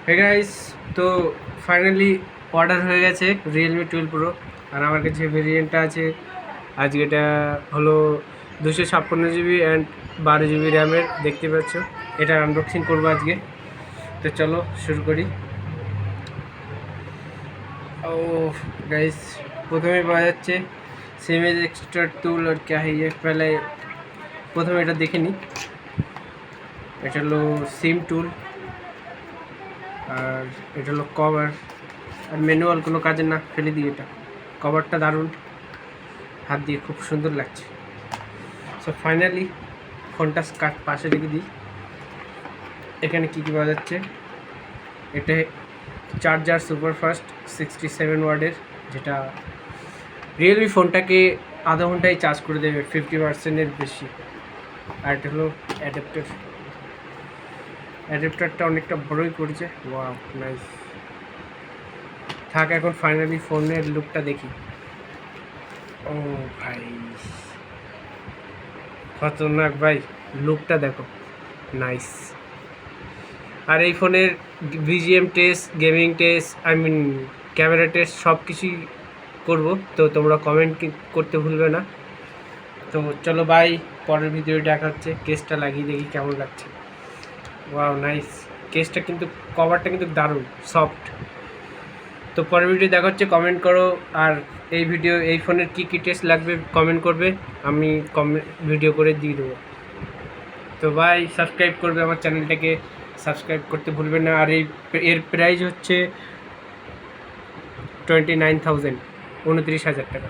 Hey guys, তো finally order হয়ে গেছে রিয়েলমি 12 প্রো। আর আমার কাছে ভেরিয়েন্টটা আছে। আজকে এটা হলো 256 জিবি অ্যান্ড 12 জিবি র্যামের, দেখতে পাচ্ছ। এটা আনবক্সিং করবো আজকে। তো চলো শুরু করি। ও গাইস, প্রথমে পাওয়া যাচ্ছে সিমেজ এক্সট্রাক্ট টুল। আর ক্যা है ये, पहले প্রথমে এটা দেখে নিই। এটা হলো সিম টুল, আর এটা হলো কভার। আর ম্যানুয়াল কোনো কাজে না, ফেলে দিই এটা। কভারটা দারুণ, হাত দিয়ে খুব সুন্দর লাগছে। সো ফাইনালি ফোনটা পাশে রেখে দিই। এখানে কী কী পাওয়া যাচ্ছে, এটা চার্জার সুপারফাস্ট 67 ওয়াটের, যেটা রিয়েলমি ফোনটাকে আধা ঘন্টায় চার্জ করে দেবে, 50%-এর বেশি। আর এটা হলো অ্যাডাপ্টারটা অনেকটা বড়ই করেছে। Wow nice. থাক, এখন ফাইনালি ফোনের লুকটা দেখি। ও ভাই, খতরনাক ভাই, লুকটা দেখো, নাইস। আর এই ফোনের BGM test, gaming test, camera test সব কিছুই করবো। তো তোমরা কমেন্ট করতে ভুলবে না। তো চলো ভাই, পরের ভিডিও দেখা হচ্ছে। কেসটা লাগিয়ে দেখি কেমন লাগছে। ওয়াও নাইস, কেসটা কিন্তু, কভারটা কিন্তু দারুণ সফট। তো পরের ভিডিও দেখা হচ্ছে, কমেন্ট করো। আর এই ফোনের কী কী টেস্ট লাগবে কমেন্ট করবে, আমি ভিডিও করে দিয়ে দেবো। তো ভাই, সাবস্ক্রাইব করবে আমার চ্যানেলটাকে, সাবস্ক্রাইব করতে ভুলবেন না। আর এর প্রাইস হচ্ছে 29,000, 29,000 টাকা।